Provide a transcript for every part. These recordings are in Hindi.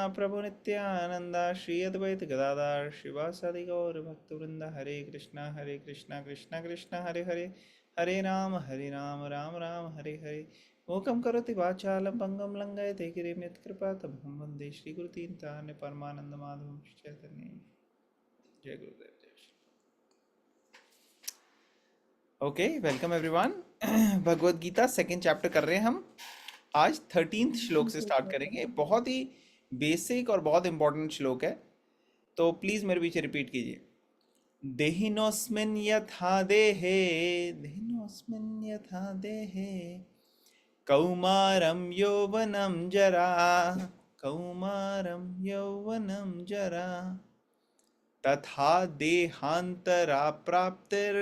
प्रभु नित्यानंद श्री अद्वैत गदाधर शिवासादि गौर भक्तवृंद हरे कृष्णा कृष्णा कृष्णा हरे हरे हरे राम राम राम हरे हरे मूकं करोति वाचालं पंगुं लंघयते गिरिं यत्कृपातमहं वन्दे श्रीगुरुतीर्थान्य परमानंद माधवं चैतन्य जय गुरुदेव जय Shri okay welcome everyone Bhagavad Gita second chapter कर रहे हैं हम आज 13th श्लोक से स्टार्ट करेंगे बहुत ही बेसिक और बहुत इंपॉर्टेंट श्लोक है तो प्लीज मेरे पीछे रिपीट कीजिए देहिनोस्मिन् यथा देहे देहिनोस्मिन् यथा देहे कौमारं यौवनं जरा कौमारं यौवनं जरा तथा देहांतरा प्राप्तिर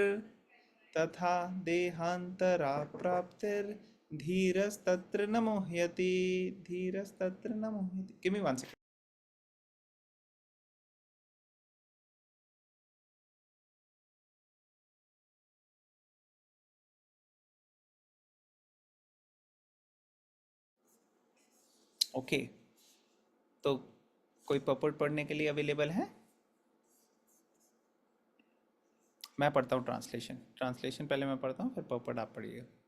तथा देहांतरा प्राप्तिर धीरस्तत्र न मुह्यति धीरस्तत्र न मुह्यति give me one second okay तो कोई पपट पढ़ने के लिए अवेलेबल है मैं पढ़ता हूँ ट्रांसलेशन पहले मैं पढ़ता हूँ फिर पपट आप पढ़िएगा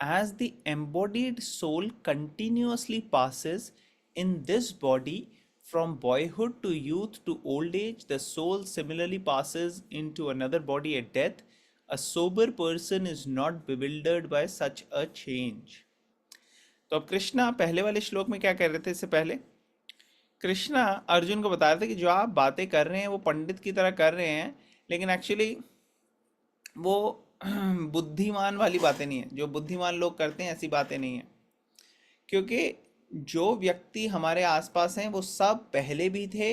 as the embodied soul continuously passes in this body from boyhood to youth to old age, the soul similarly passes into another body at death. A sober person is not bewildered by such a change. तो अब कृष्णा पहले वाले श्लोक में क्या कह रहे थे इससे पहले कृष्णा अर्जुन को बता रहे थे कि जो आप बातें कर रहे हैं वो पंडित की तरह कर रहे हैं लेकिन एक्चुअली वो बुद्धिमान वाली बातें नहीं है जो बुद्धिमान लोग करते हैं ऐसी बातें नहीं है क्योंकि जो व्यक्ति हमारे आसपास हैं वो सब पहले भी थे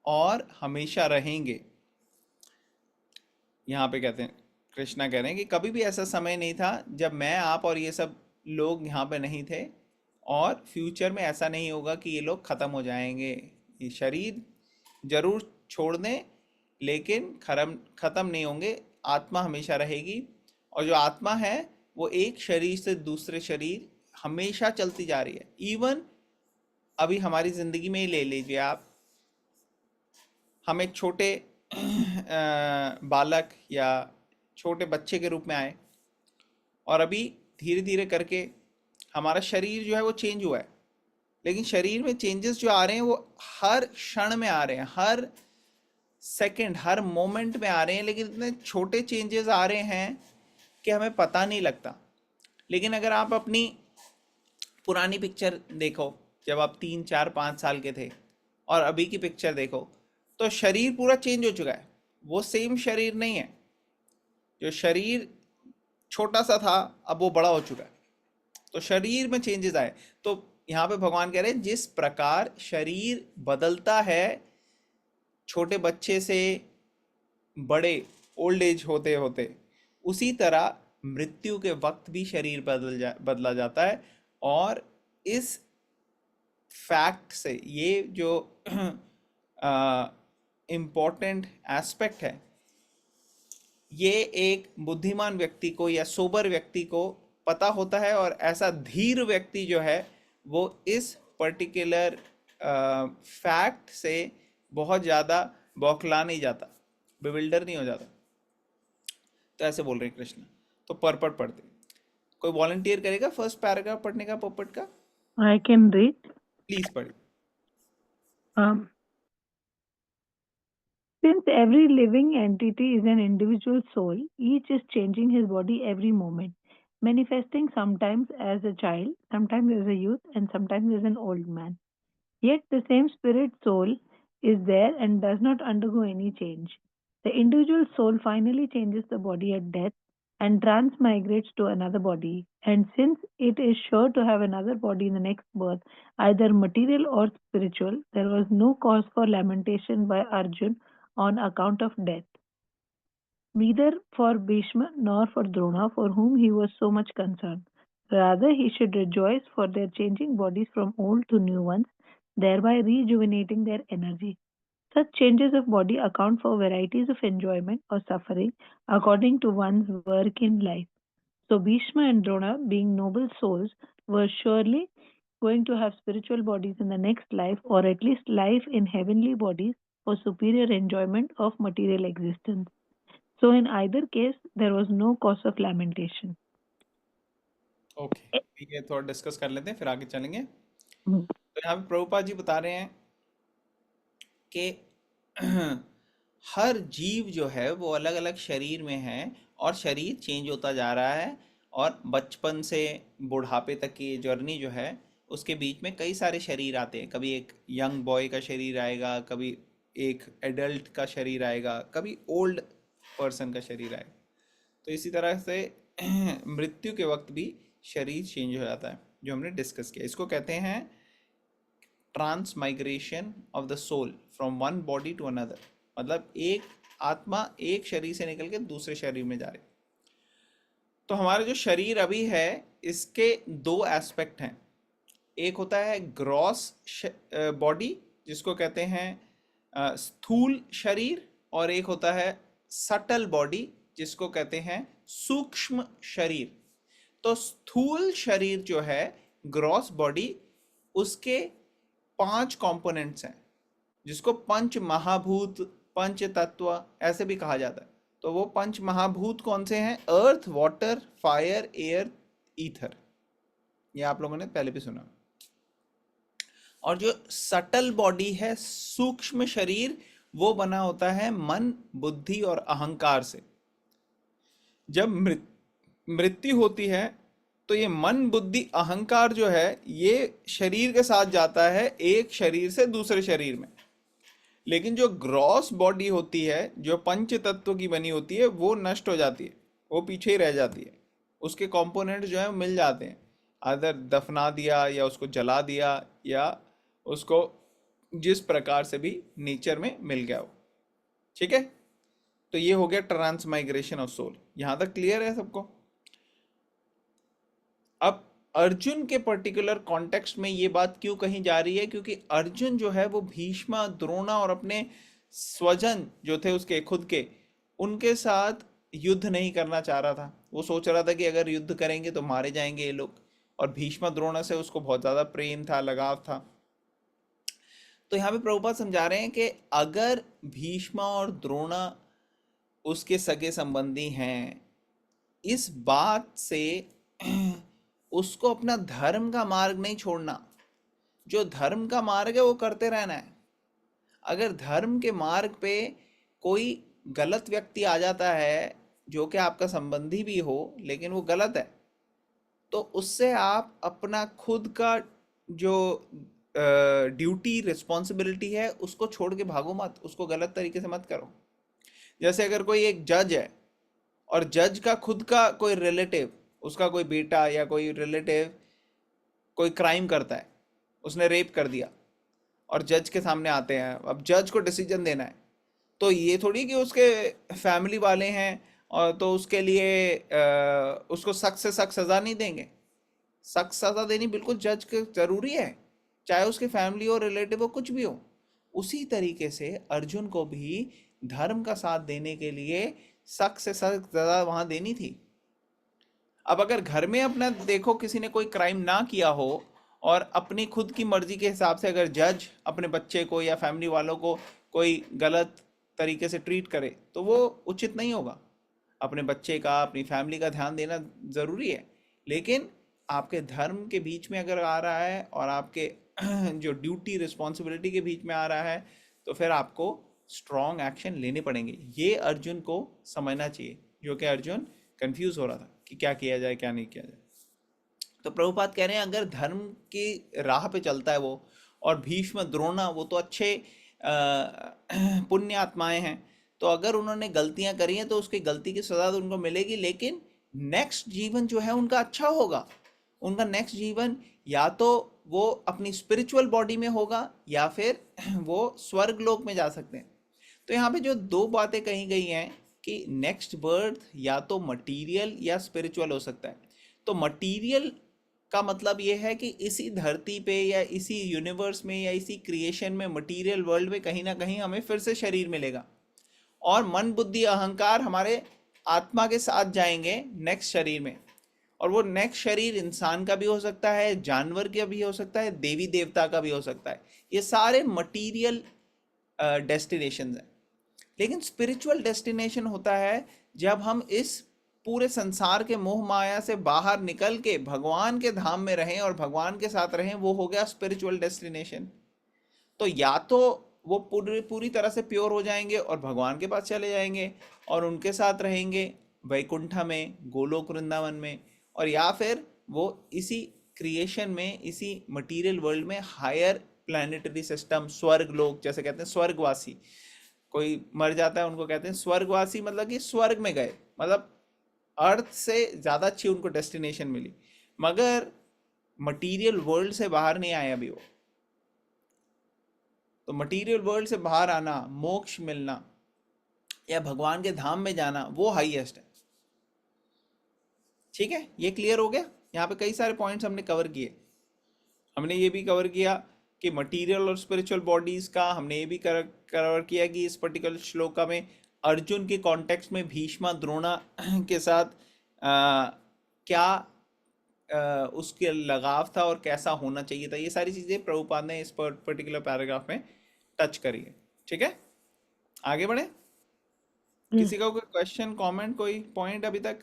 और हमेशा रहेंगे यहाँ पे कहते हैं कृष्णा कह रहे हैं कि कभी भी ऐसा समय नहीं था जब मैं आप और ये सब लोग यहाँ पे नहीं थे और फ्यूचर में ऐसा नहीं होगा कि ये लोग ख़त्म हो जाएंगे ये शरीर जरूर छोड़ दें लेकिन ख़त्म नहीं होंगे आत्मा हमेशा रहेगी और जो आत्मा है वो एक शरीर से दूसरे शरीर हमेशा चलती जा रही है इवन अभी हमारी ज़िंदगी में ही ले लीजिए आप हम एक छोटे बालक या छोटे बच्चे के रूप में आए और अभी धीरे धीरे करके हमारा शरीर जो है वो चेंज हुआ है लेकिन शरीर में चेंजेस जो आ रहे हैं वो हर क्षण में आ रहे हैं हर सेकंड हर मोमेंट में आ रहे हैं लेकिन इतने छोटे चेंजेस आ रहे हैं कि हमें पता नहीं लगता लेकिन अगर आप अपनी पुरानी पिक्चर देखो जब आप 3 4 5 साल के थे और अभी की पिक्चर देखो तो शरीर पूरा चेंज हो चुका है वो सेम शरीर नहीं है जो शरीर छोटा सा था अब वो बड़ा हो चुका है तो शरीर में चेंजेस आए तो यहाँ पे भगवान कह रहे हैं जिस प्रकार शरीर बदलता है छोटे बच्चे से बड़े ओल्ड एज होते होते उसी तरह मृत्यु के वक्त भी शरीर बदला जाता है और इस फैक्ट से ये जो इम्पोर्टेंट एस्पेक्ट है ये एक बुद्धिमान व्यक्ति को या सोबर व्यक्ति को पता होता है और ऐसा धीर व्यक्ति जो है वो इस पर्टिकुलर फैक्ट से बहुत ज़्यादा बौखला नहीं जाता बिविल्डर नहीं हो जाता तो ऐसे बोल रहे हैं कृष्ण तो परपट पढ़ते कोई वॉलंटियर करेगा फर्स्ट पैराग्राफ पढ़ने का पोपट का I can read. प्लीज पढ़िए Since every living entity is an individual soul, each is changing his body every moment, manifesting sometimes as a child, sometimes as a youth, and sometimes as an old man. Yet the same spirit soul is there and does not undergo any change. The individual soul finally changes the body at death and transmigrates to another body. And since it is sure to have another body in the next birth, either material or spiritual, there was no cause for lamentation by Arjun on account of death, neither for Bhishma nor for Drona, for whom he was so much concerned. Rather, he should rejoice for their changing bodies from old to new ones, thereby rejuvenating their energy. Such changes of body account for varieties of enjoyment or suffering according to one's work in life. So Bhishma and Drona, being noble souls, were surely going to have spiritual bodies in the next life, or at least life in heavenly bodies for superior enjoyment of material existence. So, in either case, there was no cause of lamentation. Okay, ठीक है, थोड़ा डिस्कस कर लेते हैं फिर आगे चलेंगे। Mm. तो यहाँ पे प्रभुपाद जी बता रहे हैं कि हर जीव जो है वो अलग अलग शरीर में है, और शरीर चेंज होता जा रहा है, और बचपन से बुढ़ापे तक की जर्नी जो है उसके बीच में कई सारे शरीर आते हैं। कभी एक यंग बॉय का शरीर आएगा, कभी एक एडल्ट का शरीर आएगा, कभी ओल्ड पर्सन का शरीर आएगा। तो इसी तरह से मृत्यु के वक्त भी शरीर चेंज हो जाता है, जो हमने डिस्कस किया। इसको कहते हैं transmigration of the soul from one body to another. मतलब एक आत्मा एक शरीर से निकल के दूसरे शरीर में जा रही। तो हमारा जो शरीर अभी है इसके दो एस्पेक्ट हैं। एक होता है ग्रॉस बॉडी, जिसको कहते हैं स्थूल शरीर, और एक होता है सटल बॉडी, जिसको कहते हैं सूक्ष्म शरीर। तो स्थूल शरीर जो है, ग्रॉस बॉडी, उसके 5 कंपोनेंट्स हैं, जिसको पंच महाभूत, पंच तत्व ऐसे भी कहा जाता है। तो वो पंच महाभूत कौन से हैं? अर्थ, वाटर, फायर, एयर, ईथर। ये आप लोगों ने पहले भी सुना। और जो सटल बॉडी है, सूक्ष्म शरीर, वो बना होता है मन, बुद्धि और अहंकार से। जब मृत्यु होती है तो ये मन, बुद्धि, अहंकार जो है ये शरीर के साथ जाता है एक शरीर से दूसरे शरीर में। लेकिन जो ग्रॉस बॉडी होती है, जो पंच तत्व की बनी होती है, वो नष्ट हो जाती है, वो पीछे ही रह जाती है। उसके कंपोनेंट जो है मिल जाते हैं, अदर दफना दिया या उसको जला दिया या उसको जिस प्रकार से भी नेचर में मिल गया हो। ठीक है, तो ये हो गया ट्रांसमाइग्रेशन ऑफ सोल। यहां तक क्लियर है सबको? अब अर्जुन के पर्टिकुलर कॉन्टेक्स्ट में ये बात क्यों कही जा रही है? क्योंकि अर्जुन जो है वो भीष्म, द्रोणा और अपने स्वजन जो थे उसके खुद के, उनके साथ युद्ध नहीं करना चाह रहा था। वो सोच रहा था कि अगर युद्ध करेंगे तो मारे जाएंगे ये लोग, और भीष्म द्रोणा से उसको बहुत ज़्यादा प्रेम था, लगाव था। तो यहाँ पे प्रभुपाद समझा रहे हैं कि अगर भीष्म और द्रोणा उसके सगे संबंधी हैं, इस बात से उसको अपना धर्म का मार्ग नहीं छोड़ना। जो धर्म का मार्ग है वो करते रहना है। अगर धर्म के मार्ग पे कोई गलत व्यक्ति आ जाता है, जो कि आपका संबंधी भी हो लेकिन वो गलत है, तो उससे आप अपना खुद का जो ड्यूटी, रिस्पॉन्सिबिलिटी है, उसको छोड़ के भागो मत, उसको गलत तरीके से मत करो। जैसे अगर कोई एक जज है और जज का खुद का कोई रिलेटिव, उसका कोई बेटा या कोई रिलेटिव कोई क्राइम करता है, उसने रेप कर दिया, और जज के सामने आते हैं, अब जज को डिसीजन देना है, तो ये थोड़ी कि उसके फैमिली वाले हैं और तो उसके लिए उसको सख्त से सख्त सज़ा नहीं देंगे। सख्त सज़ा देनी बिल्कुल जज के ज़रूरी है, चाहे उसके फैमिली हो, रिलेटिव हो, कुछ भी हो। उसी तरीके से अर्जुन को भी धर्म का साथ देने के लिए सख्त से सख्त सज़ा वहाँ देनी थी। अब अगर घर में अपना देखो किसी ने कोई क्राइम ना किया हो और अपनी खुद की मर्जी के हिसाब से अगर जज अपने बच्चे को या फैमिली वालों को कोई गलत तरीके से ट्रीट करे, तो वो उचित नहीं होगा। अपने बच्चे का, अपनी फैमिली का ध्यान देना ज़रूरी है, लेकिन आपके धर्म के बीच में अगर आ रहा है और आपके जो ड्यूटी, रिस्पॉन्सिबिलिटी के बीच में आ रहा है, तो फिर आपको स्ट्रॉन्ग एक्शन लेने पड़ेंगे। ये अर्जुन को समझना चाहिए, जो कि अर्जुन कंफ्यूज हो रहा था कि क्या किया जाए, क्या नहीं किया जाए। तो प्रभुपाद कह रहे हैं अगर धर्म की राह पे चलता है वो, और भीष्म, द्रोणा वो तो अच्छे पुण्य आत्माएं हैं, तो अगर उन्होंने गलतियां करी हैं तो उसकी गलती की सजा तो उनको मिलेगी, लेकिन नेक्स्ट जीवन जो है उनका अच्छा होगा। उनका नेक्स्ट जीवन या तो वो अपनी स्पिरिचुअल बॉडी में होगा या फिर वो स्वर्ग लोक में जा सकते हैं। तो यहाँ पे जो दो बातें कही गई हैं कि नेक्स्ट बर्थ या तो मटीरियल या स्पिरिचुअल हो सकता है। तो मटीरियल का मतलब ये है कि इसी धरती पे या इसी यूनिवर्स में या इसी क्रिएशन में, मटीरियल वर्ल्ड में कहीं ना कहीं हमें फिर से शरीर मिलेगा, और मन, बुद्धि, अहंकार हमारे आत्मा के साथ जाएंगे नेक्स्ट शरीर में। और वो नेक्स्ट शरीर इंसान का भी हो सकता है, जानवर का भी हो सकता है, देवी देवता का भी हो सकता है। ये सारे मटीरियल डेस्टिनेशन हैं। लेकिन स्पिरिचुअल डेस्टिनेशन होता है जब हम इस पूरे संसार के मोह माया से बाहर निकल के भगवान के धाम में रहें और भगवान के साथ रहें, वो हो गया स्पिरिचुअल डेस्टिनेशन। तो या तो वो पूरी पूरी तरह से प्योर हो जाएंगे और भगवान के पास चले जाएंगे और उनके साथ रहेंगे वैकुंठ में, गोलोक वृंदावन में, और या फिर वो इसी क्रिएशन में, इसी मटेरियल वर्ल्ड में हायर प्लानिटरी सिस्टम, स्वर्ग लोक, जैसे कहते हैं स्वर्गवासी, कोई मर जाता है उनको कहते हैं स्वर्गवासी, मतलब कि स्वर्ग में गए, मतलब अर्थ से ज़्यादा अच्छी उनको डेस्टिनेशन मिली, मगर मटेरियल वर्ल्ड से बाहर नहीं आए अभी वो। तो मटेरियल वर्ल्ड से बाहर आना, मोक्ष मिलना या भगवान के धाम में जाना, वो हाईएस्ट है। ठीक है, ये क्लियर हो गया। यहाँ पे कई सारे पॉइंट्स हमने कवर किए। हमने ये भी कवर किया कि मटेरियल और स्पिरिचुअल बॉडीज का, हमने ये भी कवर किया कि इस पर्टिकुलर श्लोका में अर्जुन के कॉन्टेक्स्ट में भीष्मा द्रोणा के साथ क्या उसके लगाव था और कैसा होना चाहिए था। ये सारी चीज़ें प्रभुपाद ने इस पर्टिकुलर पैराग्राफ में टच करी है। ठीक है, आगे बढ़े। Yes. किसी का कोई क्वेश्चन, कमेंट, कोई पॉइंट अभी तक?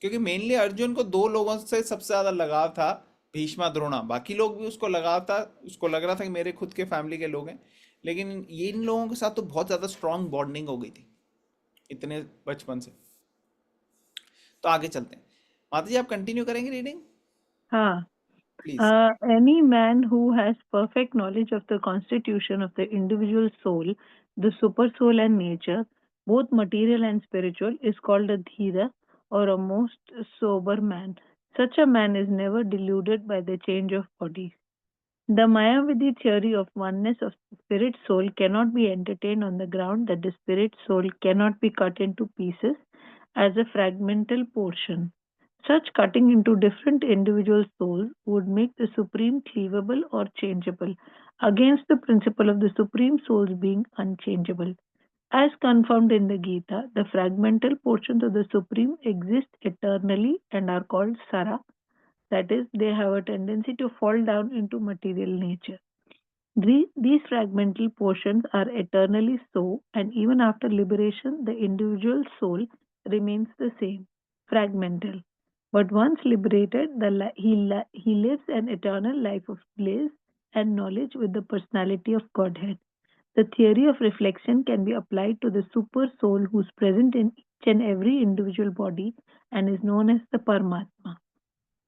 क्योंकि मेनली अर्जुन को दो लोगों से सबसे ज्यादा लगाव था, भीष्मा द्रोणा। बाकी लोग भी उसको लगाव था, उसको लग रहा था कि मेरे खुद के फैमिली के लोग हैं, लेकिन ये इन लोगों के साथ तो बहुत ज्यादा स्ट्रांग बॉन्डिंग हो गई थी इतने बचपन से। तो आगे चलते हैं। माता जी, आप कंटिन्यू करेंगे रीडिंग हाँ. Please? Any man who has perfect knowledge of the constitution of the individual soul, the super soul and nature, both material and spiritual, is called a dhira or a most sober man. Such a man is never deluded by the change of bodies. The Mayavadi theory of oneness of spirit soul cannot be entertained on the ground that the spirit soul cannot be cut into pieces as a fragmental portion. Such cutting into different individual souls would make the supreme cleavable or changeable, against the principle of the supreme souls being unchangeable. As confirmed in the Gita, the fragmental portions of the supreme exist eternally and are called sara, that is, they have a tendency to fall down into material nature. These fragmental portions are eternally so, and even after liberation, the individual soul remains the same, fragmental. But once liberated, he lives an eternal life of bliss and knowledge with the personality of Godhead. The theory of reflection can be applied to the super soul who is present in each and every individual body and is known as the Paramatma.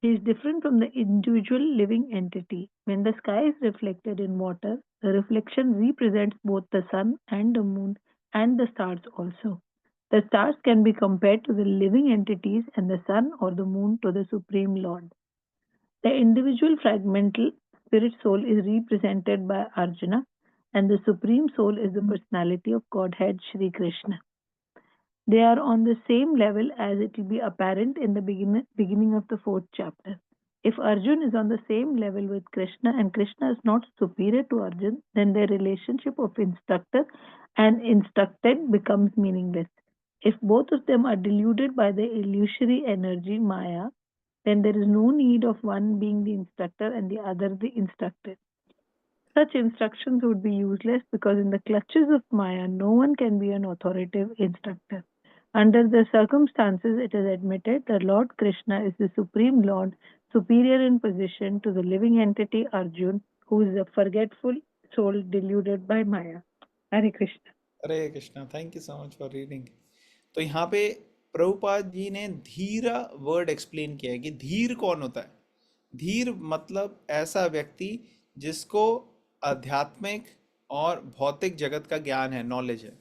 He is different from the individual living entity. When the sky is reflected in water, the reflection represents both the sun and the moon and the stars also. The stars can be compared to the living entities and the sun or the moon to the Supreme Lord. The individual fragmental spirit soul is represented by Arjuna, and the Supreme Soul is the personality of Godhead Sri Krishna. They are on the same level as it will be apparent in the beginning of the fourth chapter. If Arjun is on the same level with Krishna and Krishna is not superior to Arjun, then their relationship of instructor and instructed becomes meaningless. If both of them are deluded by the illusory energy Maya, then there is no need of one being the instructor and the other the instructed. Such instructions would be useless because in the clutches of Maya, no one can be an authoritative instructor. Under the circumstances, it is admitted that Lord Krishna is the Supreme Lord, superior in position to the living entity Arjun, who is a forgetful soul deluded by Maya. Hare Krishna. Hare Krishna, thank you so much for reading. तो यहाँ पे प्रभुपाद जी ने धीर वर्ड एक्सप्लेन किया है कि धीर कौन होता है। धीर मतलब ऐसा व्यक्ति जिसको आध्यात्मिक और भौतिक जगत का ज्ञान है, नॉलेज है,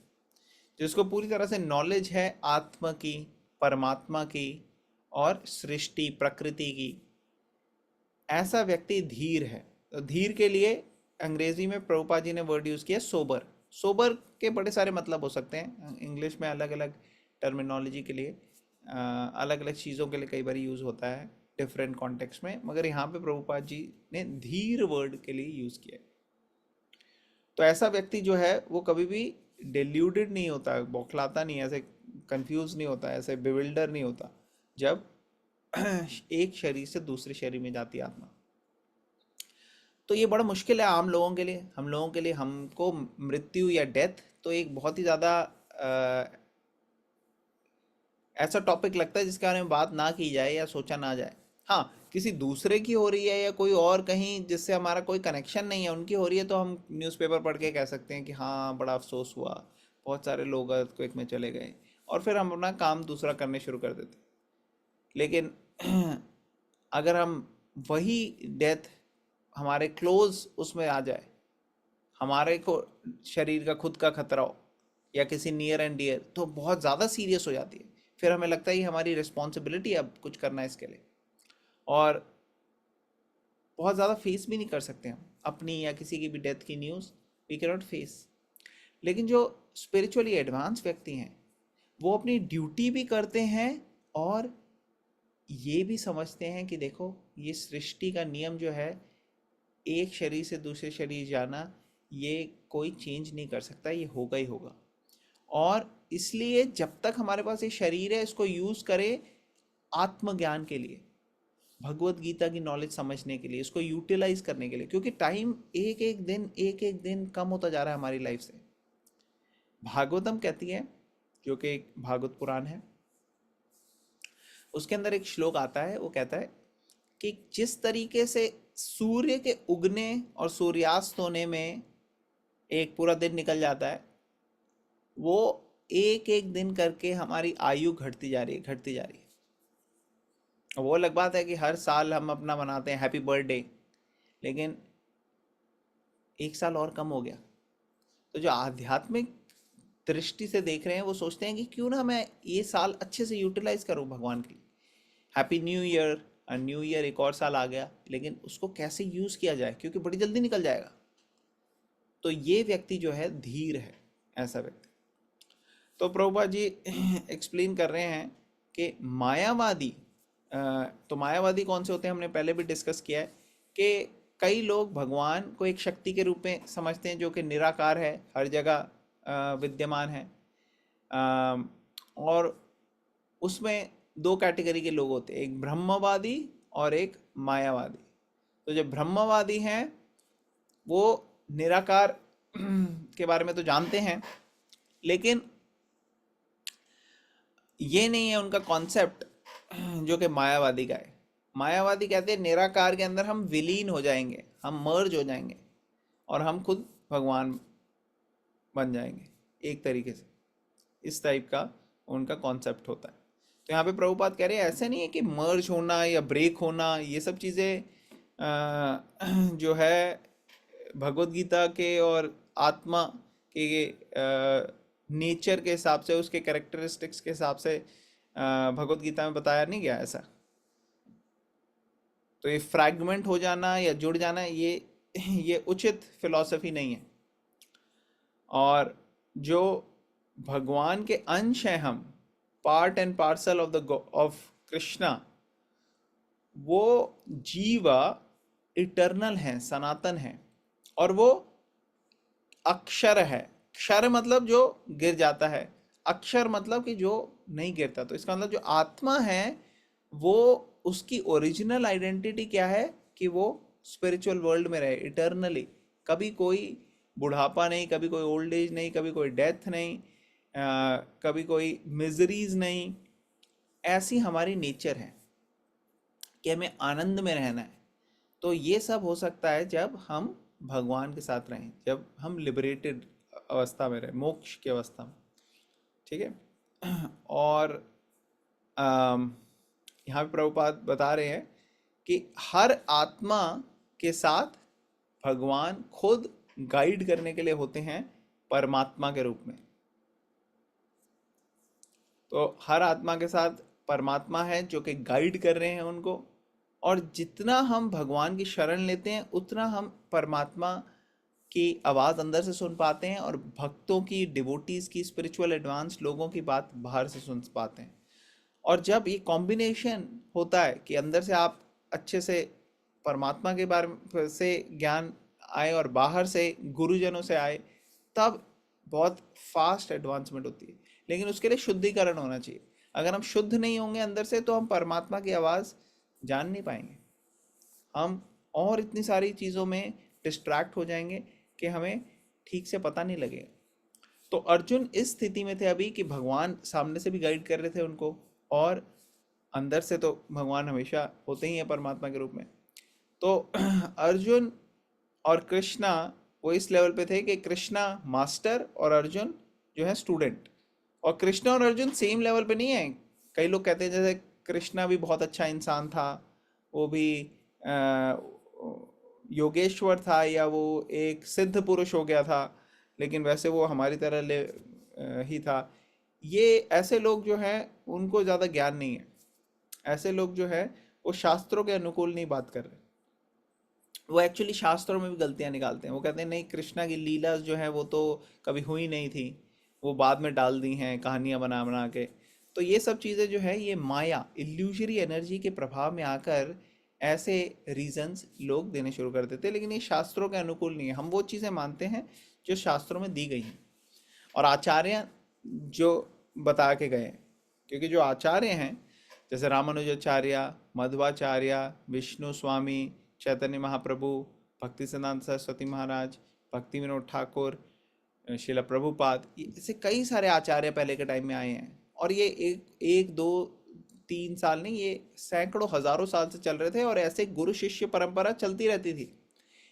जिसको पूरी तरह से नॉलेज है आत्मा की, परमात्मा की और सृष्टि प्रकृति की, ऐसा व्यक्ति धीर है। तो धीर के लिए अंग्रेजी में प्रभुपाद जी ने वर्ड यूज़ किया सोबर। सोबर के बड़े सारे मतलब हो सकते हैं, इंग्लिश में अलग अलग टर्मिनोलॉजी के लिए अलग अलग चीज़ों के लिए कई बार यूज़ होता है डिफरेंट कॉन्टेक्स्ट में, मगर यहाँ पे प्रभुपाद जी ने धीर वर्ड के लिए यूज़ किया है। तो ऐसा व्यक्ति जो है वो कभी भी डिल्यूटेड नहीं होता, बौखलाता नहीं, ऐसे कंफ्यूज नहीं होता, ऐसे बिविल्डर नहीं होता, जब एक शरीर से दूसरे शरीर में जाती है आत्मा। तो ये बड़ा मुश्किल है आम लोगों के लिए, हम लोगों के लिए। हमको मृत्यु या डेथ तो एक बहुत ही ज़्यादा ऐसा टॉपिक लगता है जिसके बारे में बात ना की जाए या सोचा ना जाए। हाँ, किसी दूसरे की हो रही है या कोई और कहीं जिससे हमारा कोई कनेक्शन नहीं है उनकी हो रही है, तो हम न्यूज़पेपर पढ़ के कह सकते हैं कि हाँ बड़ा अफसोस हुआ, बहुत सारे लोग अर्थक्वेक में चले गए, और फिर हम अपना काम दूसरा करने शुरू कर देते। लेकिन अगर हम वही डेथ हमारे क्लोज उसमें आ जाए, हमारे को शरीर का खुद का खतरा हो या किसी नियर एंड डियर, तो बहुत ज़्यादा सीरियस हो जाती है। फिर हमें लगता है ये हमारी रिस्पॉन्सिबिलिटी है, अब कुछ करना है इसके लिए। और बहुत ज़्यादा फेस भी नहीं कर सकते हम अपनी या किसी की भी डेथ की news, we can not face. लेकिन जो स्पिरिचुअली एडवांस व्यक्ति हैं वो अपनी ड्यूटी भी करते हैं और ये भी समझते हैं कि देखो ये सृष्टि का नियम जो है, एक शरीर से दूसरे शरीर जाना, ये कोई चेंज नहीं कर सकता, ये होगा ही होगा। और इसलिए जब तक हमारे पास ये शरीर है इसको यूज़ करें आत्मज्ञान के लिए, भगवत गीता की नॉलेज समझने के लिए, इसको यूटिलाइज करने के लिए, क्योंकि टाइम एक एक दिन कम होता जा रहा है हमारी लाइफ से। भागवतम कहती है, जो कि एक भागवत पुराण है, उसके अंदर एक श्लोक आता है, वो कहता है कि जिस तरीके से सूर्य के उगने और सूर्यास्त होने में एक पूरा दिन निकल जाता है, वो एक एक दिन करके हमारी आयु घटती जा रही है, घटती जा रही है। वो अलग बात है कि हर साल हम अपना मनाते हैं हैप्पी बर्थडे, लेकिन एक साल और कम हो गया। तो जो आध्यात्मिक दृष्टि से देख रहे हैं वो सोचते हैं कि क्यों ना मैं ये साल अच्छे से यूटिलाइज करूं भगवान के लिए। Happy new year, new year एक और साल आ गया, लेकिन उसको कैसे यूज़ किया जाए, क्योंकि बड़ी जल्दी निकल जाएगा। तो ये व्यक्ति जो है धीर है, ऐसा व्यक्ति। तो प्रभुपाद जी एक्सप्लेन कर रहे हैं कि मायावादी, तो मायावादी कौन से होते हैं हमने पहले भी डिस्कस किया है कि कई लोग भगवान को एक शक्ति के रूप में समझते हैं जो कि निराकार है, हर जगह विद्यमान है। और उसमें दो कैटेगरी के लोग होते हैं, एक ब्रह्मवादी और एक मायावादी। तो जो ब्रह्मवादी हैं वो निराकार के बारे में तो जानते हैं, लेकिन ये नहीं है उनका कॉन्सेप्ट जो कि मायावादी का है। मायावादी कहते हैं निराकार के अंदर हम विलीन हो जाएंगे, हम मर्ज हो जाएंगे और हम खुद भगवान बन जाएंगे एक तरीके से। इस टाइप का उनका कॉन्सेप्ट होता है। तो यहाँ पे प्रभुपाद कह रहे हैं ऐसे नहीं है कि मर्ज होना या ब्रेक होना, ये सब चीज़ें जो है भगवत गीता के और आत्मा के नेचर के हिसाब से, उसके कैरेक्टरिस्टिक्स के हिसाब से भगवत गीता में बताया नहीं गया ऐसा। तो ये फ्रैगमेंट हो जाना या जुड़ जाना, ये उचित फिलॉसफी नहीं है। और जो भगवान के अंश हैं हम, part and parcel of Krishna, वो जीवा इटर्नल है, सनातन है, और वो अक्षर है। क्षर मतलब जो गिर जाता है, अक्षर मतलब कि जो नहीं गिरता। तो इसका मतलब जो आत्मा है वो, उसकी ओरिजिनल आइडेंटिटी क्या है कि वो स्पिरिचुअल वर्ल्ड में रहे इटर्नली। कभी कोई बुढ़ापा नहीं, कभी कोई ओल्ड एज नहीं, कभी कोई डेथ नहीं, कभी कोई मिजरीज नहीं। ऐसी हमारी नेचर है कि हमें आनंद में रहना है। तो ये सब हो सकता है जब हम भगवान के साथ रहें, जब हम लिबरेटेड अवस्था में रहें, मोक्ष की अवस्था में। ठीक है। और यहाँ पे प्रभुपाद बता रहे हैं कि हर आत्मा के साथ भगवान खुद गाइड करने के लिए होते हैं परमात्मा के रूप में। तो हर आत्मा के साथ परमात्मा है जो कि गाइड कर रहे हैं उनको। और जितना हम भगवान की शरण लेते हैं उतना हम परमात्मा की आवाज़ अंदर से सुन पाते हैं, और भक्तों की, डिवोटीज़ की, स्पिरिचुअल एडवांस लोगों की बात बाहर से सुन पाते हैं। और जब ये कॉम्बिनेशन होता है कि अंदर से आप अच्छे से परमात्मा के बारे से ज्ञान आए और बाहर से गुरुजनों से आए, तब बहुत फास्ट एडवांसमेंट होती है। लेकिन उसके लिए शुद्धिकरण होना चाहिए। अगर हम शुद्ध नहीं होंगे अंदर से तो हम परमात्मा की आवाज़ जान नहीं पाएंगे। हम और इतनी सारी चीज़ों में डिस्ट्रैक्ट हो जाएंगे कि हमें ठीक से पता नहीं लगेगा। तो अर्जुन इस स्थिति में थे अभी कि भगवान सामने से भी गाइड कर रहे थे उनको, और अंदर से तो भगवान हमेशा होते ही हैं परमात्मा के रूप में। तो अर्जुन और कृष्णा वो इस लेवल पे थे कि कृष्णा मास्टर और अर्जुन जो है स्टूडेंट। और कृष्णा और अर्जुन सेम लेवल पे नहीं है। कई लोग कहते हैं जैसे कृष्णा भी बहुत अच्छा इंसान था, वो भी अ, योगेश्वर था, या वो एक सिद्ध पुरुष हो गया था, लेकिन वैसे वो हमारी तरह ही था। ये ऐसे लोग जो हैं उनको ज़्यादा ज्ञान नहीं है। ऐसे लोग जो है वो शास्त्रों के अनुकूल नहीं बात कर रहे। वो एक्चुअली शास्त्रों में भी गलतियां निकालते हैं। वो कहते हैं नहीं, कृष्णा की लीला जो है वो तो कभी हुई नहीं थी, वो बाद में डाल दी हैं कहानियां बना बना के। तो ये सब चीज़ें जो है ये माया, इल्यूजरी एनर्जी के प्रभाव में आकर ऐसे रीजंस लोग देने शुरू कर देते हैं, लेकिन ये शास्त्रों के अनुकूल नहीं है। हम वो चीज़ें मानते हैं जो शास्त्रों में दी गई हैं और आचार्य जो बता के गए हैं। क्योंकि जो आचार्य हैं जैसे रामानुजाचार्य, मध्वाचार्य, विष्णु स्वामी, चैतन्य महाप्रभु, भक्ति सिद्धांत सरस्वती महाराज, भक्ति विनोद ठाकुर, शिला प्रभुपाद, ऐसे कई सारे आचार्य पहले के टाइम में आए हैं। और ये एक एक दो तीन साल नहीं, ये सैकड़ों हजारों साल से चल रहे थे, और ऐसे गुरु शिष्य परंपरा चलती रहती थी।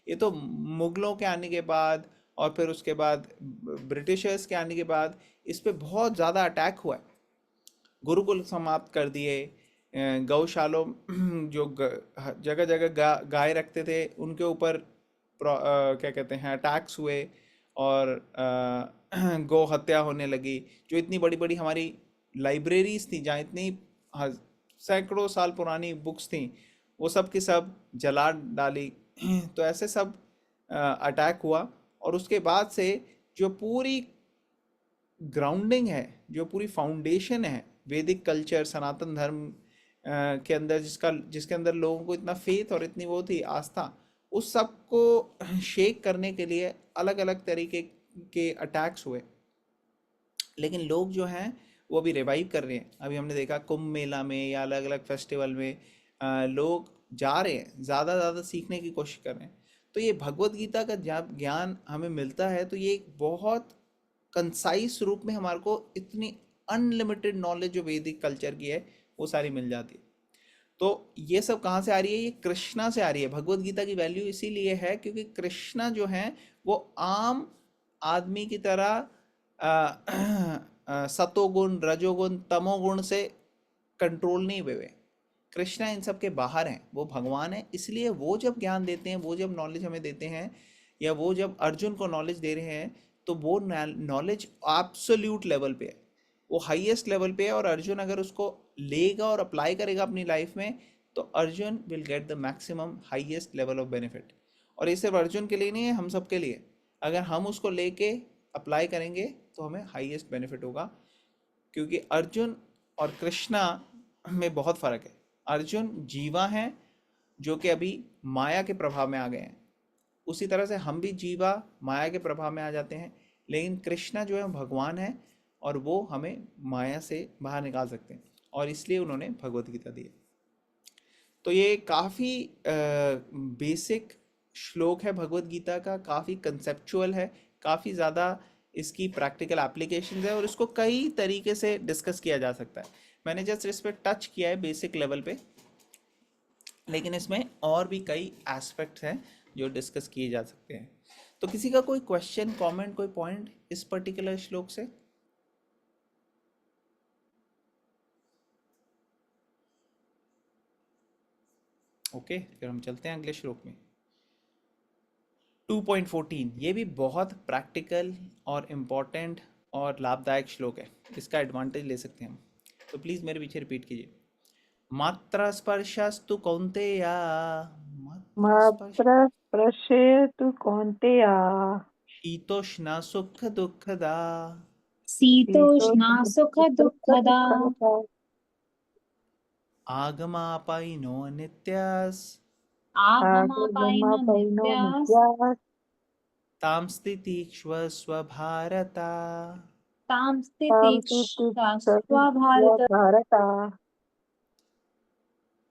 ये तो मुगलों के आने के बाद और फिर उसके बाद ब्रिटिशर्स के आने के बाद इस पे बहुत ज़्यादा अटैक हुआ है। गुरुकुल समाप्त कर दिए, गौशालों जो जगह जगह गाय रखते थे उनके ऊपर क्या कहते हैं अटैक्स हुए, और गौ हत्या होने लगी। जो इतनी बड़ी बड़ी हमारी लाइब्रेरीज थी जहाँ इतनी सैकड़ों साल पुरानी बुक्स थी, वो सब की सब जला डाली। तो ऐसे सब अटैक हुआ, और उसके बाद से जो पूरी ग्राउंडिंग है, जो पूरी फाउंडेशन है वैदिक कल्चर सनातन धर्म के अंदर, जिसके अंदर लोगों को इतना फेथ और इतनी वो थी आस्था, उस सब को शेक करने के लिए अलग अलग तरीके के अटैक्स हुए। लेकिन लोग जो हैं वो अभी रिवाइव कर रहे हैं। अभी हमने देखा कुंभ मेला में या अलग अलग फेस्टिवल में लोग जा रहे हैं, ज़्यादा ज़्यादा सीखने की कोशिश कर रहे हैं। तो ये भगवत गीता का जब ज्ञान हमें मिलता है तो ये एक बहुत कंसाइज रूप में हमारे को इतनी अनलिमिटेड नॉलेज जो वैदिक कल्चर की है वो सारी मिल जाती है। तो ये सब कहाँ से आ रही है? ये कृष्णा से आ रही है। भगवत गीता की वैल्यू इसीलिए है क्योंकि कृष्णा जो है वो आम आदमी की तरह सतोगुण रजोगुण तमोगुण से कंट्रोल नहीं हुए हुए। कृष्णा इन सब के बाहर हैं, वो भगवान है। इसलिए वो जब ज्ञान देते हैं, वो जब नॉलेज हमें देते हैं, या वो जब अर्जुन को नॉलेज दे रहे हैं, तो वो नॉलेज एब्सोल्यूट लेवल पे है, वो हाईएस्ट लेवल पे है। और अर्जुन अगर उसको लेगा और अप्लाई करेगा अपनी लाइफ में, तो Arjun will get the maximum highest level of benefit. और ये सिर्फ अर्जुन के लिए नहीं है, हम सब के लिए। अगर हम उसको लेके अप्लाई करेंगे तो हमें हाईएस्ट बेनिफिट होगा। क्योंकि अर्जुन और कृष्णा में बहुत फर्क है। अर्जुन जीवा हैं जो कि अभी माया के प्रभाव में आ गए हैं, उसी तरह से हम भी जीवा माया के प्रभाव में आ जाते हैं। लेकिन कृष्णा जो है भगवान है, और वो हमें माया से बाहर निकाल सकते हैं, और इसलिए उन्होंने भगवत गीता दी है। तो ये काफ़ी बेसिक श्लोक है भगवत गीता का, काफ़ी कंसेप्चुअल है, काफ़ी ज़्यादा इसकी प्रैक्टिकल एप्लीकेशन है, और इसको कई तरीके से डिस्कस किया जा सकता है। मैंने जस्ट इस पर टच किया है बेसिक लेवल पे, लेकिन इसमें और भी कई एस्पेक्ट्स हैं जो डिस्कस किए जा सकते हैं। तो किसी का कोई क्वेश्चन, कमेंट, कोई पॉइंट इस पर्टिकुलर श्लोक से? ओके, फिर हम चलते हैं अगले श्लोक में। 2.14 ये भी बहुत प्रैक्टिकल और इम्पोर्टेंट और लाभदायक श्लोक है, इसका एडवांटेज ले सकते हैं हम। तो प्लीज़ मेरे पीछे रिपीट कीजिए। मात्रा स्पर्शस्तु कौन्तेया, मात्रा स्पर्श मात्र प्रशेतु कौन्तेय शीतोष्ण सुख दुःखदा शीतोष्णा सुखदुःखदा शीतोष्णसुखदुःखदा आगमापायिनो नित्यास् आगमापायिनो आगमपैनो नित्यास् नित्यात् तां स्थितिक्ष्व स्वभारता। तां स्थितिक्षास्त्वा भारत। भारता।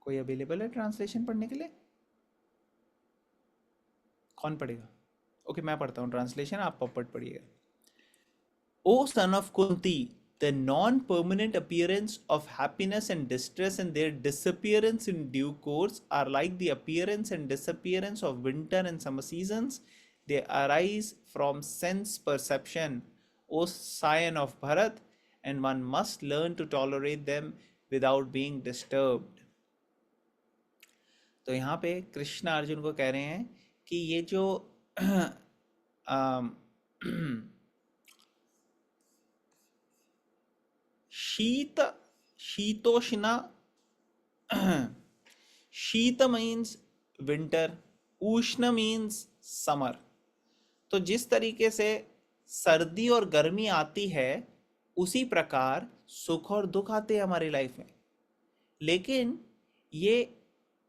कोई अवेलेबल है ट्रांसलेशन पढ़ने के लिए? कौन पढ़ेगा? ओके, मैं पढ़ता हूँ ट्रांसलेशन, आप पॉपट पढ़िएगा। O son of Kunti, the non-permanent appearance of happiness and distress and their disappearance in due course are like the appearance and disappearance of winter and summer seasons. They arise from sense perception, O scion of Bharat, and one must learn to tolerate them without being disturbed. तो यहाँ पे कृष्ण अर्जुन को कह रहे हैं कि ये जो शीत शीतोष्ण शीत मीन्स विंटर, उष्ण मीन्स समर। तो जिस तरीके से सर्दी और गर्मी आती है उसी प्रकार सुख और दुख आते हैं हमारी लाइफ में, लेकिन ये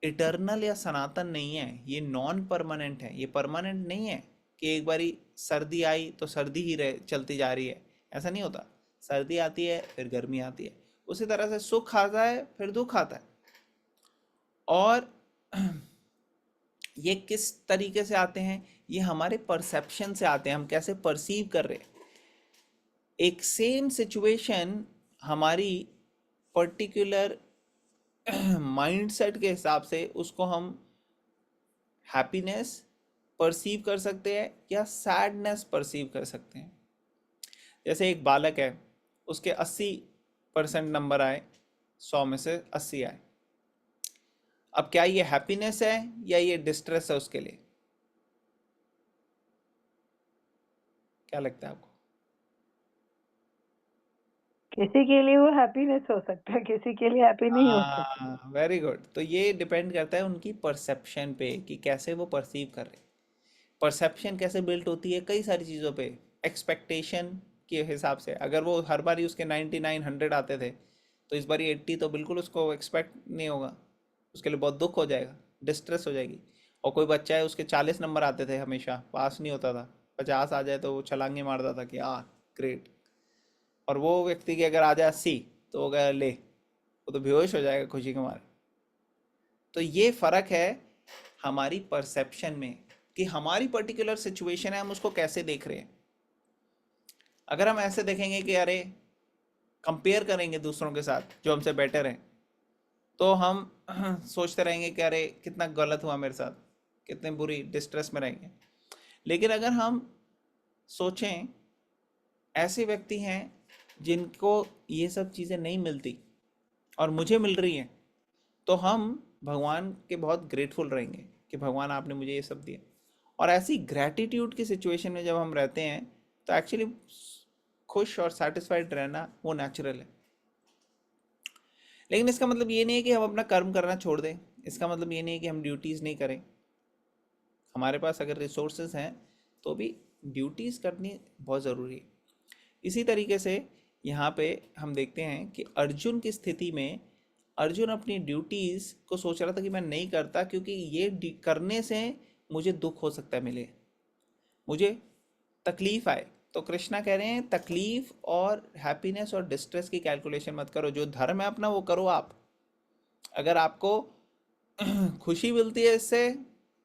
इटर्नल या सनातन नहीं है, ये नॉन परमानेंट है, ये परमानेंट नहीं है कि एक बारी सर्दी आई तो सर्दी ही रह चलती जा रही है, ऐसा नहीं होता। सर्दी आती है फिर गर्मी आती है, उसी तरह से सुख आता है फिर दुख आता है। और ये किस तरीके से आते हैं? ये हमारे परसेप्शन से आते हैं, हम कैसे परसीव कर रहे हैं। एक सेम सिचुएशन हमारी पर्टिकुलर माइंडसेट के हिसाब से उसको हम हैप्पीनेस परसीव कर सकते हैं या सैडनेस परसीव कर सकते हैं। जैसे एक बालक है, उसके 80% नंबर आए, 100 में से 80 आए। अब क्या ये हैप्पीनेस है या ये डिस्ट्रेस है उसके लिए? क्या लगता है आपको? किसी के लिए वो हैप्पीनेस हो सकता है, किसी के लिए हैप्पी नहीं हो सकता। हाँ, वेरी गुड। तो ये डिपेंड करता है उनकी परसेप्शन पे कि कैसे वो परसीव कर रहे हैं। परसेप्शन कैसे बिल्ट होती है? कई सारी चीज़ों पे, एक्सपेक्टेशन के हिसाब से। अगर वो हर बार ही उसके 99 100 आते थे तो इस बार 80 तो बिल्कुल उसको एक्सपेक्ट नहीं होगा, उसके लिए बहुत दुख हो जाएगा, डिस्ट्रेस हो जाएगी। और कोई बच्चा है उसके 40 नंबर आते थे, हमेशा पास नहीं होता था, 50 आ जाए तो वो छलांगे मारता था कि ग्रेट। और वो व्यक्ति की अगर आ जाए 80 तो वो कहे ले, वो तो बेहोश हो जाएगा खुशी के मारे। तो ये फर्क है हमारी परसेप्शन में कि हमारी पर्टिकुलर सिचुएशन है, हम उसको कैसे देख रहे हैं। अगर हम ऐसे देखेंगे कि अरे कंपेयर करेंगे दूसरों के साथ जो हमसे बेटर है, तो हम सोचते रहेंगे कि अरे कितना गलत हुआ मेरे साथ, कितने बुरी डिस्ट्रेस में रहेंगे। लेकिन अगर हम सोचें ऐसे व्यक्ति हैं जिनको ये सब चीज़ें नहीं मिलती और मुझे मिल रही हैं, तो हम भगवान के बहुत ग्रेटफुल रहेंगे कि भगवान आपने मुझे ये सब दिया। और ऐसी ग्रैटिट्यूड की सिचुएशन में जब हम रहते हैं तो एक्चुअली खुश और सेटिस्फाइड रहना वो नेचुरल है। लेकिन इसका मतलब ये नहीं है कि हम अपना कर्म करना छोड़ दें, इसका मतलब ये नहीं है कि हम ड्यूटीज़ नहीं करें। हमारे पास अगर रिसोर्सेज हैं तो भी ड्यूटीज़ करनी बहुत ज़रूरी है। इसी तरीके से यहाँ पे हम देखते हैं कि अर्जुन की स्थिति में अर्जुन अपनी ड्यूटीज़ को सोच रहा था कि मैं नहीं करता क्योंकि ये करने से मुझे दुख हो सकता है, मिले मुझे तकलीफ आए। तो कृष्णा कह रहे हैं तकलीफ और हैप्पीनेस और डिस्ट्रेस की कैलकुलेशन मत करो, जो धर्म है अपना वो करो आप। अगर आपको खुशी मिलती है इससे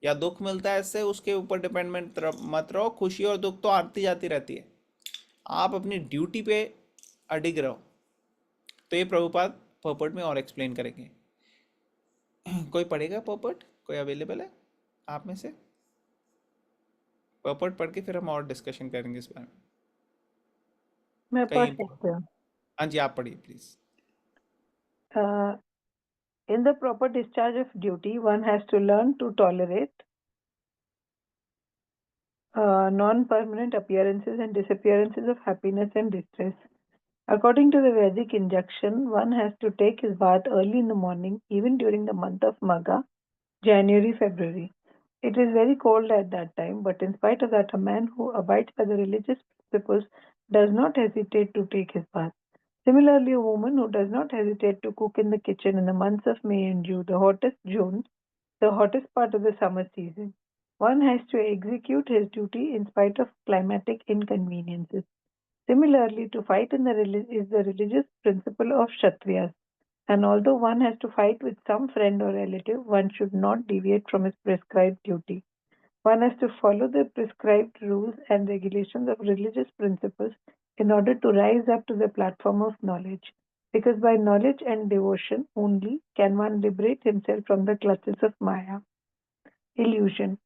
या दुख मिलता है इससे, उसके ऊपर डिपेंडेंट मत रहो। खुशी और दुख तो आती जाती रहती है, आप अपनी ड्यूटी पे अडिग रहो। तो ये प्रभुपाद पर्पट में और एक्सप्लेन करेंगे। कोई पढ़ेगा पर्पट? कोई अवेलेबल है आप में से? पर्पट पढ़ के फिर हम और डिस्कशन करेंगे इस बारे में। मैं पढ़ कहीं सकती हूँ। हाँ जी, आप पढ़िए please. In the proper discharge of duty, one has to learn to tolerate non-permanent appearances and disappearances of happiness and distress. According to the Vedic injunction, one has to take his bath early in the morning, even during the month of Magha, January, February. It is very cold at that time, but in spite of that, a man who abides by the religious principles does not hesitate to take his bath. Similarly, a woman who does not hesitate to cook in the kitchen in the months of May and June, the hottest part of the summer season. One has to execute his duty in spite of climatic inconveniences. Similarly, to fight is the religious principle of Kshatriyas. And although one has to fight with some friend or relative, one should not deviate from his prescribed duty. One has to follow the prescribed rules and regulations of religious principles in order to rise up to the platform of knowledge. Because by knowledge and devotion only can one liberate himself from the clutches of Maya. Illusion.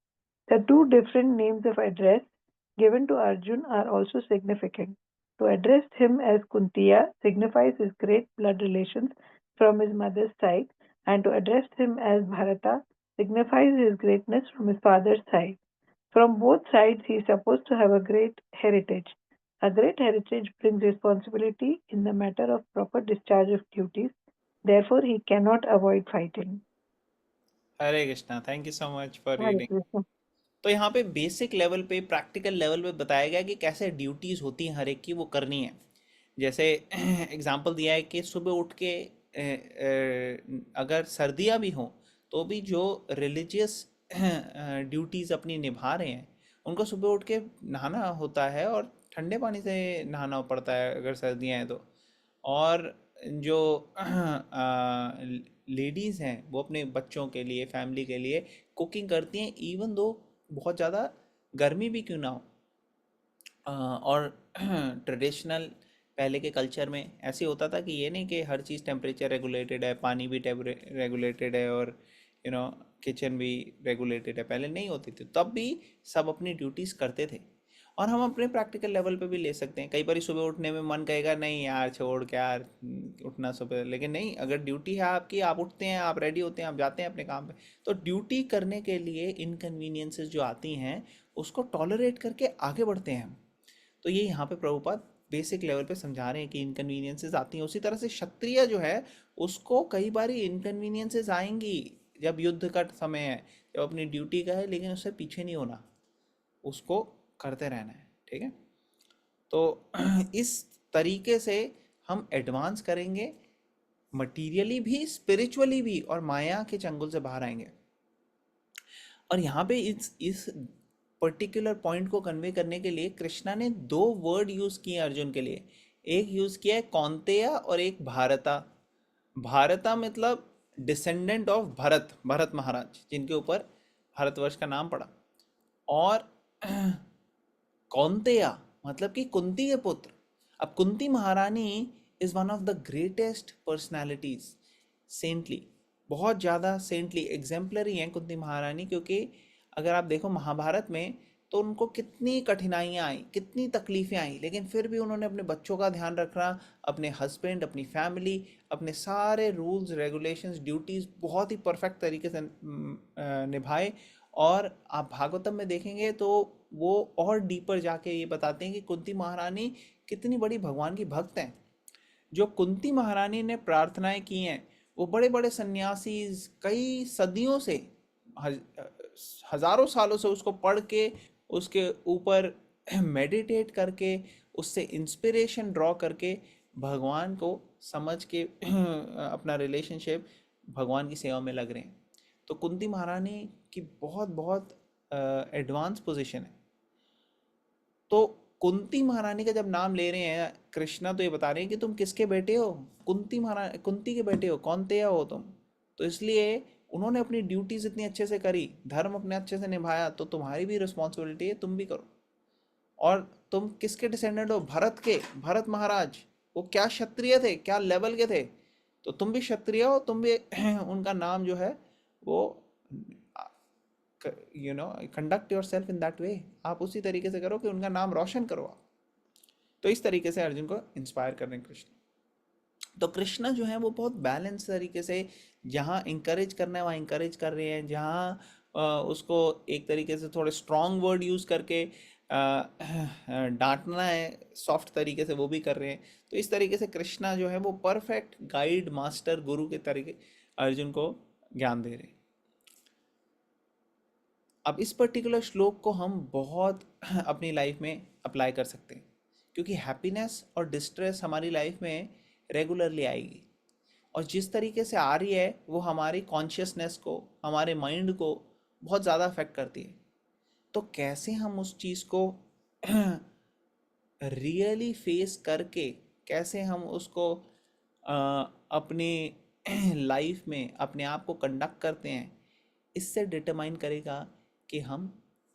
The two different names of address given to Arjun are also significant. To address him as Kuntiya signifies his great blood relations from his mother's side, and to address him as Bharata signifies his greatness from his father's side. From both sides, he is supposed to have a great heritage. A great heritage brings responsibility in the matter of proper discharge of duties. Therefore, he cannot avoid fighting. Hare Krishna, thank you so much for Hare reading. Krishna. तो यहाँ पे बेसिक लेवल पे, प्रैक्टिकल लेवल पे बताया गया कि कैसे ड्यूटीज़ होती हैं हर एक की, वो करनी है। जैसे एग्जांपल दिया है कि सुबह उठ के अगर सर्दियाँ भी हों तो भी जो रिलीजियस ड्यूटीज़ अपनी निभा रहे हैं उनको सुबह उठ के नहाना होता है, और ठंडे पानी से नहाना पड़ता है अगर सर्दियाँ हैं तो। और जो लेडीज़ हैं वो अपने बच्चों के लिए, फैमिली के लिए कुकिंग करती हैं, इवन दो बहुत ज़्यादा गर्मी भी क्यों ना हो। और ट्रेडिशनल पहले के कल्चर में ऐसे होता था कि ये नहीं कि हर चीज़ टेम्परेचर रेगुलेटेड है, पानी भी रेगुलेटेड है, और किचन भी रेगुलेटेड है, पहले नहीं होती थी, तब भी सब अपनी ड्यूटीज़ करते थे। और हम अपने प्रैक्टिकल लेवल पे भी ले सकते हैं। कई बार सुबह उठने में मन कहेगा नहीं यार छोड़ के यार, उठना सुबह, लेकिन नहीं, अगर ड्यूटी है आपकी, आप उठते हैं, आप रेडी होते हैं, आप जाते हैं अपने काम पे, तो ड्यूटी करने के लिए इनकन्वीनियंसेस जो आती हैं उसको टॉलरेट करके आगे बढ़ते हैं हम। तो ये यहाँ पे प्रभुपाद बेसिक लेवल पे समझा रहे हैं कि इनकन्वीनियंसेस आती हैं। उसी तरह से क्षत्रिय जो है उसको कई बार इनकन्वीनियंसेस आएंगी, जब युद्ध का समय है, जब अपनी ड्यूटी का है, लेकिन उससे पीछे नहीं होना, उसको करते रहना है। ठीक है, तो इस तरीके से हम एडवांस करेंगे, मटीरियली भी, स्पिरिचुअली भी, और माया के चंगुल से बाहर आएंगे। और यहाँ पे इस पर्टिकुलर पॉइंट को कन्वे करने के लिए कृष्णा ने दो वर्ड यूज किए अर्जुन के लिए। एक यूज किया है कौंतेय और एक भारता। भारता मतलब डिसेंडेंट ऑफ भरत, भरत महाराज जिनके ऊपर भारतवर्ष का नाम पड़ा। और कौंतेय मतलब कि कुंती के पुत्र। अब कुंती महारानी is one of the greatest personalities, saintly, बहुत ज़्यादा सेंटली, एग्जाम्पलरी हैं कुंती महारानी। क्योंकि अगर आप देखो महाभारत में तो उनको कितनी कठिनाइयाँ आई, कितनी तकलीफ़ें आई, लेकिन फिर भी उन्होंने अपने बच्चों का ध्यान रखना, अपने हस्बैंड, अपनी फैमिली, अपने सारे रूल्स रेगुलेशंस, ड्यूटीज़ बहुत ही परफेक्ट तरीके से निभाए। और आप भागवतम में देखेंगे तो वो और डीपर जाके ये बताते हैं कि कुंती महारानी कितनी बड़ी भगवान की भक्त हैं। जो कुंती महारानी ने प्रार्थनाएं की हैं वो बड़े बड़े सन्यासी कई सदियों से, हजारों सालों से उसको पढ़ के, उसके ऊपर मेडिटेट करके, उससे इंस्पिरेशन ड्रॉ करके, भगवान को समझ के अपना रिलेशनशिप भगवान की सेवा में लग रहे हैं। तो कुंती महारानी की बहुत बहुत एडवांस पोजीशन है। तो कुंती महारानी का जब नाम ले रहे हैं कृष्णा, तो ये बता रहे हैं कि तुम किसके बेटे हो, कुंती के बेटे हो, कौनतेय हो तुम। तो इसलिए उन्होंने अपनी ड्यूटीज इतनी अच्छे से करी, धर्म अपने अच्छे से निभाया, तो तुम्हारी भी रिस्पॉन्सिबिलिटी है, तुम भी करो। और तुम किसके डिसेंडेंट हो, भरत के, भरत महाराज। वो क्या क्षत्रिय थे, क्या लेवल के थे, तो तुम भी क्षत्रिय हो, तुम भी उनका नाम जो है वो conduct your self in that way, आप उसी तरीके से करो कि उनका नाम रोशन करो आप। तो इस तरीके से अर्जुन को इंस्पायर कर रहे हैं कृष्ण। तो कृष्णा जो है वो बहुत बैलेंस तरीके से, जहाँ इंकरेज करना है वहाँ इंकरेज कर रहे हैं, जहाँ उसको एक तरीके से थोड़े स्ट्रॉन्ग वर्ड यूज़ करके डांटना है सॉफ्ट तरीके से, वो भी कर रहे हैं। तो इस तरीके से कृष्णा जो है वो परफेक्ट गाइड, मास्टर, गुरु के तरीके अर्जुन को ज्ञान दे रहे हैं। अब इस पर्टिकुलर श्लोक को हम बहुत अपनी लाइफ में अप्लाई कर सकते हैं, क्योंकि हैप्पीनेस और डिस्ट्रेस हमारी लाइफ में रेगुलरली आएगी, और जिस तरीके से आ रही है वो हमारी कॉन्शियसनेस को, हमारे माइंड को बहुत ज़्यादा अफेक्ट करती है। तो कैसे हम उस चीज़ को रियली फेस करके कैसे हम उसको अपने लाइफ में अपने आप को कंडक्ट करते हैं, इससे डिटरमाइन करेगा कि हम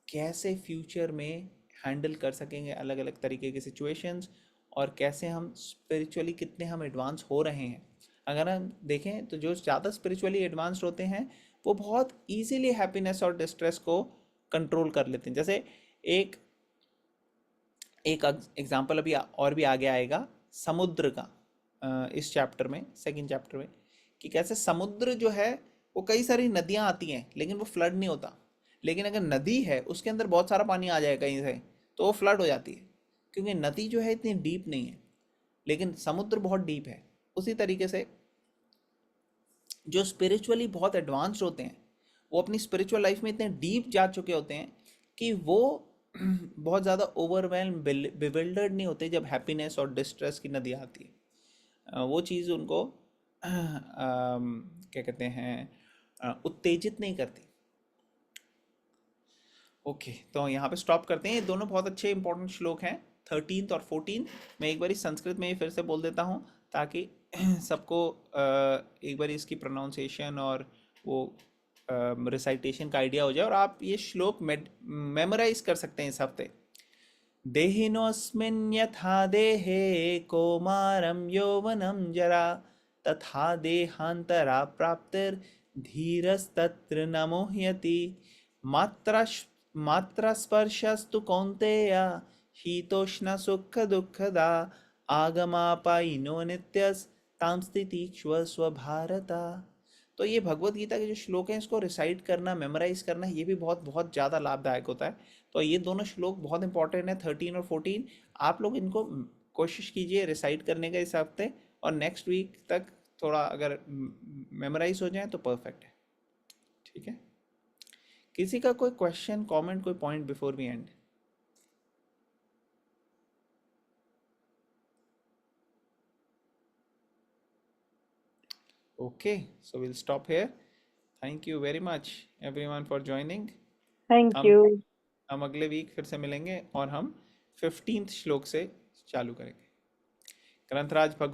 कैसे फ्यूचर में हैंडल कर सकेंगे अलग अलग तरीके की सिचुएशंस, और कैसे हम स्पिरिचुअली कितने हम एडवांस हो रहे हैं। अगर हम देखें तो जो ज़्यादा स्पिरिचुअली एडवांस्ड होते हैं वो बहुत इजीली हैप्पीनेस और डिस्ट्रेस को कंट्रोल कर लेते हैं। जैसे एक एक एग्जाम्पल अभी और भी आगे आएगा समुद्र का, इस चैप्टर में, सेकंड चैप्टर में, कि कैसे समुद्र जो है वो कई सारी नदियां आती हैं लेकिन वो फ्लड नहीं होता। लेकिन अगर नदी है उसके अंदर बहुत सारा पानी आ जाए कहीं से तो वो फ्लड हो जाती है, क्योंकि नदी जो है इतनी डीप नहीं है लेकिन समुद्र बहुत डीप है। उसी तरीके से जो स्पिरिचुअली बहुत एडवांस्ड होते हैं वो अपनी स्पिरिचुअल लाइफ में इतने डीप जा चुके होते हैं कि वो बहुत ज़्यादा ओवरवेल्म बिविल्डर्ड नहीं होते जब हैप्पीनेस और डिस्ट्रेस की नदी आती है। वो चीज़ उनको क्या कहते हैं, उत्तेजित नहीं करती। ओके, तो यहाँ पे स्टॉप करते हैं। ये दोनों बहुत अच्छे इंपॉर्टेंट श्लोक हैं, 13th और 14th। मैं एक बारी संस्कृत में ही फिर से बोल देता हूँ ताकि सबको एक बारी इसकी प्रोनाउंसिएशन और वो रिसाइटेशन का आइडिया हो जाए और आप ये श्लोक मेमोराइज कर सकते हैं इस हफ्ते। देहिनोऽस्मिन् यथा देहे कौमारं यौवनं जरा तथा देहान्तरा प्राप्तिर्धीरस्तत्र न मुह्यति मात्रास्पर्शस्तु कौन्तेय शीतोष्ण सुख दुःखदा आगमापायिनो नित्यस्तां स्थितिक्ष्व भारता। तो ये भगवत गीता के जो श्लोक हैं इसको रिसाइट करना, मेमोराइज करना, ये भी बहुत बहुत ज़्यादा लाभदायक होता है। तो ये दोनों श्लोक बहुत इंपॉर्टेंट है, 13 और 14। आप लोग इनको कोशिश कीजिए रिसाइट करने का इस हफ्ते, और नेक्स्ट वीक तक थोड़ा अगर मेमोराइज हो जाए तो परफेक्ट है। ठीक है, किसी का कोई क्वेश्चन, कमेंट, कोई point before we end? Okay, so we'll stop here. Thank you very much everyone for joining. Thank हम you. हम अगले वीक फिर से मिलेंगे और हम 15th श्लोक से चालू करेंगे। ग्रंथराज भगवत